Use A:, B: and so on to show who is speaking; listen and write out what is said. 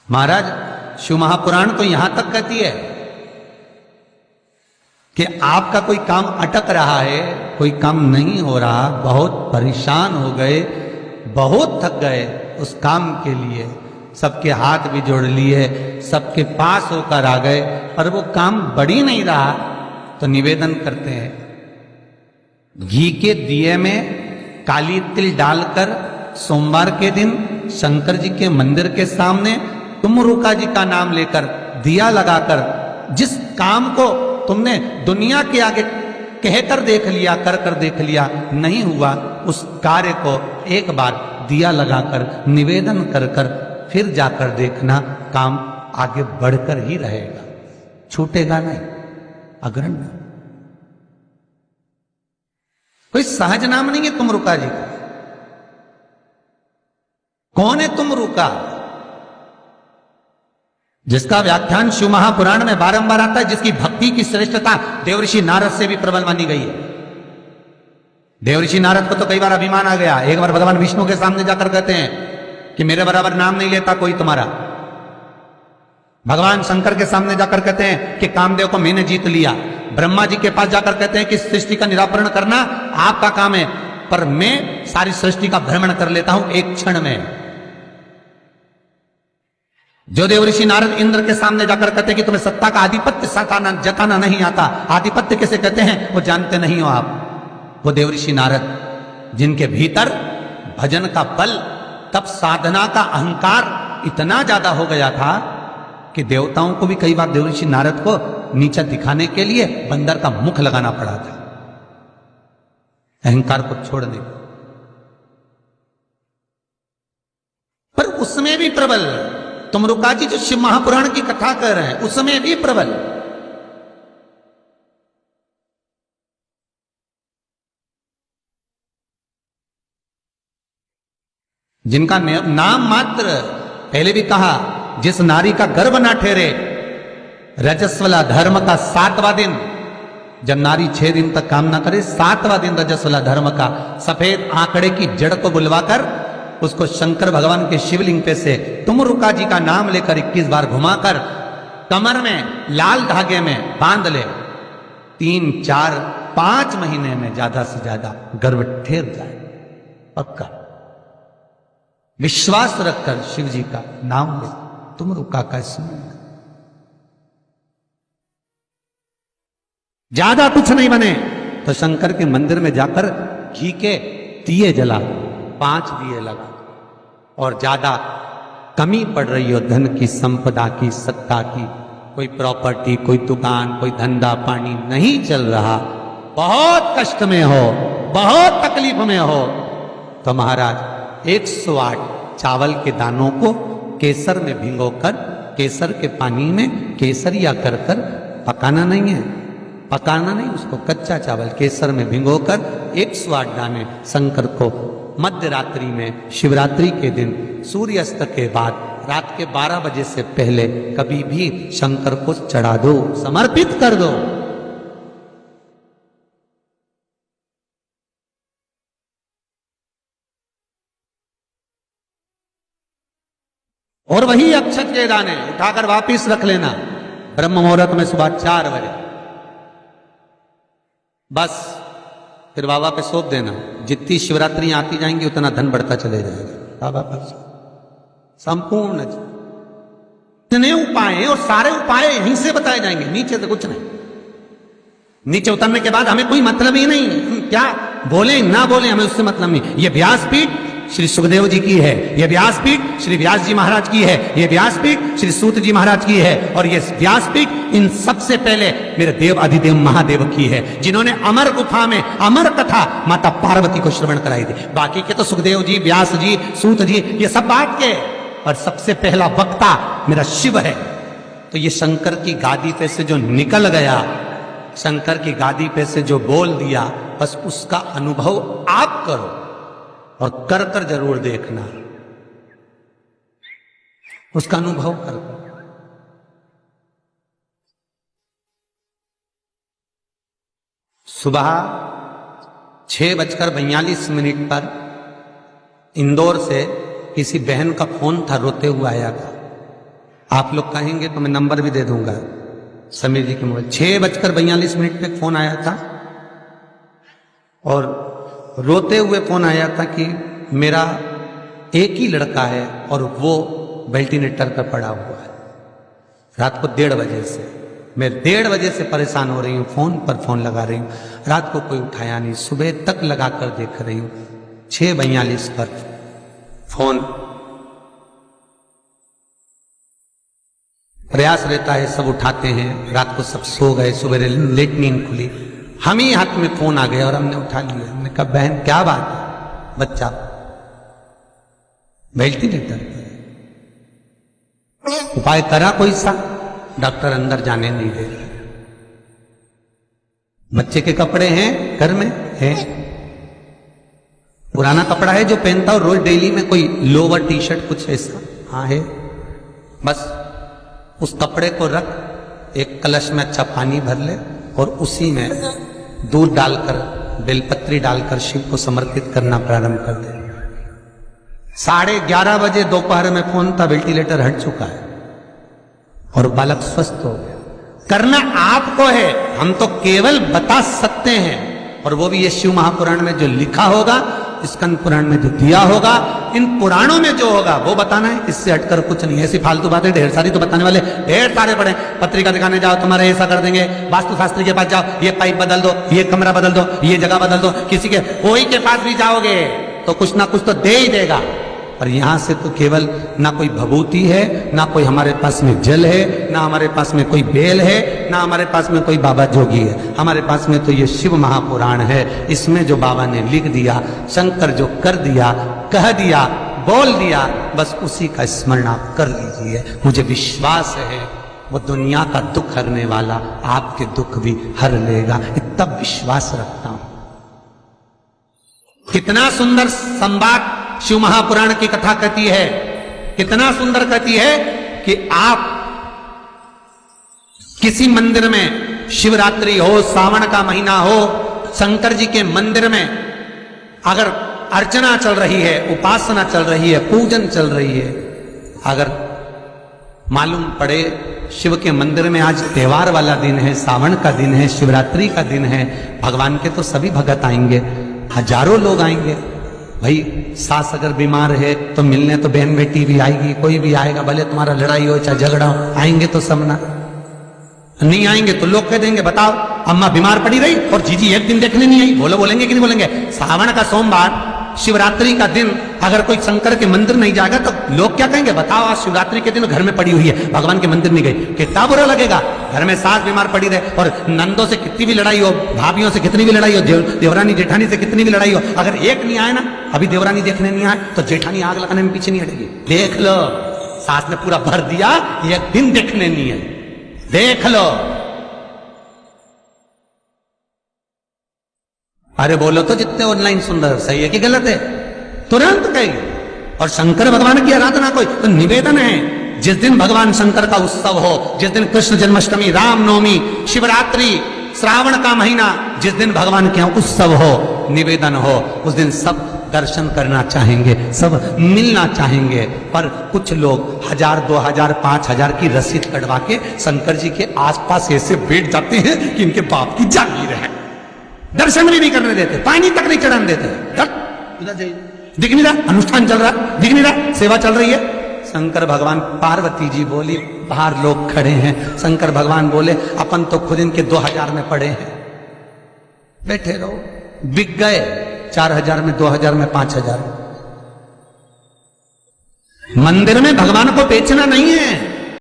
A: महाराज शिव महापुराण तो यहां तक कहती है कि आपका कोई काम अटक रहा है, कोई काम नहीं हो रहा, बहुत परेशान हो गए, बहुत थक गए, उस काम के लिए सबके हाथ भी जोड़ लिए, सबके पास होकर आ गए, पर वो काम बढ़ ही नहीं रहा, तो निवेदन करते हैं घी के दिए में काली तिल डालकर सोमवार के दिन शंकर जी के मंदिर के सामने तुम रुका जी का नाम लेकर दिया लगाकर जिस काम को तुमने दुनिया के आगे कहकर देख लिया, कर देख लिया, नहीं हुआ, उस कार्य को एक बार दिया लगाकर निवेदन कर फिर जाकर देखना, काम आगे बढ़कर ही रहेगा, छूटेगा नहीं, अग्रण्य। कोई सहज नाम नहीं है तुम रुका जी का। कौन है तुम रुका? जिसका व्याख्यान शिव महापुराण में बारंबार आता है, जिसकी भक्ति की श्रेष्ठता देवऋषि नारद से भी प्रबल मानी गई है। देवऋषि नारद को तो कई बार अभिमान आ गया, एक बार भगवान विष्णु के सामने जाकर कहते हैं कि मेरे बराबर नाम नहीं लेता कोई तुम्हारा। भगवान शंकर के सामने जाकर कहते हैं कि कामदेव को मैंने जीत लिया। ब्रह्मा जी के पास जाकर कहते हैं कि सृष्टि का निराकरण करना आपका काम है, पर मैं सारी सृष्टि का भ्रमण कर लेता हूं एक क्षण में। जो देवऋषि नारद इंद्र के सामने जाकर कहते हैं कि तुम्हें सत्ता का आधिपत्य सताना जताना नहीं आता, आधिपत्य कैसे कहते हैं वो जानते नहीं हो आप। वो देवऋषि नारद जिनके भीतर भजन का बल, तब साधना का अहंकार इतना ज्यादा हो गया था कि देवताओं को भी कई बार देवऋषि नारद को नीचा दिखाने के लिए बंदर का मुख लगाना पड़ा था, अहंकार को छोड़ने। पर उसमें भी प्रबल तुम रुका जी जो शिव महापुराण की कथा कर रहे हैं, उसमें भी प्रबल। जिनका नाम मात्र, पहले भी कहा, जिस नारी का गर्भ ना ठहरे, रजस्वला धर्म का 7वां दिन, जब नारी 6 दिन तक काम ना करे, 7वां दिन रजस्वला धर्म का, सफेद आंकड़े की जड़ को बुलवाकर उसको शंकर भगवान के शिवलिंग पे से तुम रुका जी का नाम लेकर 21 बार घुमाकर कमर में लाल धागे में बांध ले, 3, 4, 5 महीने में ज्यादा से ज्यादा गर्भ ठहर जाए, पक्का। विश्वास रखकर शिव जी का नाम ले, तुम रुका का स्मरण। ज्यादा कुछ नहीं बने तो शंकर के मंदिर में जाकर घी के दिए जला, 5 दिए लगा, और ज्यादा कमी पड़ रही हो धन की, संपदा की, सत्ता की, कोई प्रॉपर्टी, कोई दुकान, कोई धंधा पानी नहीं चल रहा, बहुत कष्ट में हो, बहुत तकलीफ में हो, तो महाराज 108 चावल के दानों को केसर में भिगोकर, केसर के पानी में केसरिया कर पकाना नहीं है, पकाना नहीं, उसको कच्चा चावल केसर में भिगोकर 108 दाने शंकर को मध्य रात्रि में, शिवरात्रि के दिन सूर्यास्त के बाद, रात के 12 बजे से पहले कभी भी शंकर को चढ़ा दो, समर्पित कर दो। और वही अक्षत के दाने उठाकर वापिस रख लेना ब्रह्म मुहूर्त में सुबह 4 बजे, बस फिर बाबा पे सौंप देना। जितनी शिवरात्रि आती जाएंगी उतना धन बढ़ता चले जाएगा बाबा पर, संपूर्ण। इतने उपाय हैं और सारे उपाय यहीं से बताए जाएंगे, नीचे से कुछ नहीं। नीचे उतरने के बाद हमें कोई मतलब ही नहीं, क्या बोले ना बोले हमें उससे मतलब नहीं। ये व्यासपीठ श्री सुखदेव जी की है, ये व्यासपीठ श्री व्यास जी महाराज की है, ये व्यासपीठ श्री सूत जी महाराज की है, और ये व्यासपीठ इन सबसे पहले मेरे देव अधिदेव महादेव की है, जिन्होंने अमर गुफा में अमर कथा माता पार्वती को श्रवण कराई थी। बाकी के तो सुखदेव जी, व्यास जी, सूत जी, ये सब बात के, और सबसे पहला वक्ता मेरा शिव है। तो ये शंकर की गादी पे से जो निकल गया, शंकर की गादी पे से जो बोल दिया, बस उसका अनुभव आप करो और कर जरूर देखना, उसका अनुभव कर। सुबह 6:42 पर इंदौर से किसी बहन का फोन था, रोते हुए आया था आप लोग कहेंगे तो मैं नंबर भी दे दूंगा समीर जी के मोबाइल। 6:42 पे फोन आया था और रोते हुए फोन आया था कि मेरा एक ही लड़का है और वो वेंटिलेटर पर पड़ा हुआ है। रात को 1:30 बजे से मैं 1:30 बजे से परेशान हो रही हूँ, फोन पर फोन लगा रही हूँ, रात को कोई उठाया नहीं, सुबह तक लगा कर देख रही हूँ। 6:42 पर फोन, प्रयास रहता है सब उठाते हैं, रात को सब सो गए, सुबह लेट नींद खुली, हम ही हाथ में फोन आ गया और हमने उठा लिया। हमने कहा बहन क्या बात है, बच्चा वेंटिलेटर पर, उपाय करा कोई सा? डॉक्टर अंदर जाने नहीं दे रहे। बच्चे के कपड़े हैं घर में, हैं पुराना कपड़ा है जो पहनता हो रोज डेली में, कोई लोवर टी शर्ट कुछ ऐसा, हाँ है, बस उस कपड़े को रख, एक कलश में अच्छा पानी भर ले और उसी में दूध डालकर बेलपत्री डालकर शिव को समर्पित करना प्रारंभ कर दे। 11:30 बजे दोपहर में फोन था, वेंटिलेटर हट चुका है और बालक स्वस्थ हो गया। करना आपको है, हम तो केवल बता सकते हैं, और वो भी ये शिव महापुराण में जो लिखा होगा, स्कंद पुराण में जो दिया होगा, इन पुराणों में जो होगा वो बताना है, इससे हटकर कुछ नहीं। ऐसी फालतू बातें ढेर सारी तो बताने वाले ढेर सारे पड़े। पत्रिका दिखाने जाओ, तुम्हारे ऐसा कर देंगे, वास्तुशास्त्री के पास जाओ, ये पाइप बदल दो, ये कमरा बदल दो, ये जगह बदल दो, किसी के कोई के पास भी जाओगे तो कुछ ना कुछ तो दे ही देगा। और यहां से तो केवल ना कोई भभूति है, ना कोई हमारे पास में जल है, ना हमारे पास में कोई बेल है, ना हमारे पास में कोई बाबा जोगी है। हमारे पास में तो ये शिव महापुराण है। इसमें जो बाबा ने लिख दिया, शंकर जो कर दिया, कह दिया, बोल दिया, बस उसी का स्मरण आप कर लीजिए। मुझे विश्वास है वो दुनिया का दुख हरने वाला आपके दुख भी हर लेगा, इतना विश्वास रखता हूं। कितना सुंदर संवाद शिव महापुराण की कथा कहती है, कितना सुंदर कहती है कि आप किसी मंदिर में, शिवरात्रि हो, सावन का महीना हो, शंकर जी के मंदिर में अगर अर्चना चल रही है, उपासना चल रही है, पूजन चल रही है, अगर मालूम पड़े शिव के मंदिर में आज त्योहार वाला दिन है, सावन का दिन है, शिवरात्रि का दिन है, भगवान के तो सभी भगत आएंगे, हजारों लोग आएंगे। भाई सास अगर बीमार है तो मिलने तो बहन बेटी भी आएगी, कोई भी आएगा, भले तुम्हारा लड़ाई हो चाहे झगड़ा हो, आएंगे तो सब ना। नहीं आएंगे तो लोग कह देंगे बताओ अम्मा बीमार पड़ी रही और जीजी एक दिन देखने नहीं आई, बोलेंगे कि नहीं बोलेंगे? सावन का सोमवार, शिवरात्रि का दिन अगर कोई शंकर के मंदिर नहीं जाएगा तो लोग क्या कहेंगे? बताओ आज शिवरात्रि के दिन घर में पड़ी हुई है, भगवान के मंदिर नहीं गई, कितना बुरा लगेगा। घर में सास बीमार पड़ी रहे और नंदों से कितनी भी लड़ाई हो, भाभीियों से कितनी भी लड़ाई हो, देवरानी जेठानी से कितनी भी लड़ाई हो, अगर एक नहीं आए ना, अभी देवरानी देखने नहीं आए तो जेठानी आग लगाने में पीछे नहीं हटेगी। देख लो, सास ने पूरा भर दिया, एक दिन देखने नहीं है, देख लो। अरे बोलो तो जितने ऑनलाइन सुंदर, सही है कि गलत है? तुरंत कहेंगे। और शंकर भगवान की आराधना कोई तो निवेदन है, जिस दिन भगवान शंकर का उत्सव हो, जिस दिन कृष्ण जन्माष्टमी, रामनवमी, शिवरात्रि, श्रावण का महीना, जिस दिन भगवान के उत्सव हो, निवेदन हो, उस दिन सब दर्शन करना चाहेंगे, सब मिलना चाहेंगे। पर कुछ लोग 1000, 2000, 5000 की रसीद कटवा के शंकर जी के आसपास ऐसे बैठ जाते हैं कि इनके बाप की जागीर है, दर्शन भी नहीं करने देते, पानी तक नहीं चढ़ाने देते। दिख नहीं रहा अनुष्ठान चल रहा, दिख नहीं रहा सेवा चल रही है। शंकर भगवान, पार्वती जी बोली बाहर लोग खड़े हैं, शंकर भगवान बोले अपन तो खुद इनके 2000 में पड़े हैं, बैठे रहो। बिक गए 4000 में, 2000 में, 5000। मंदिर में भगवान को बेचना नहीं है,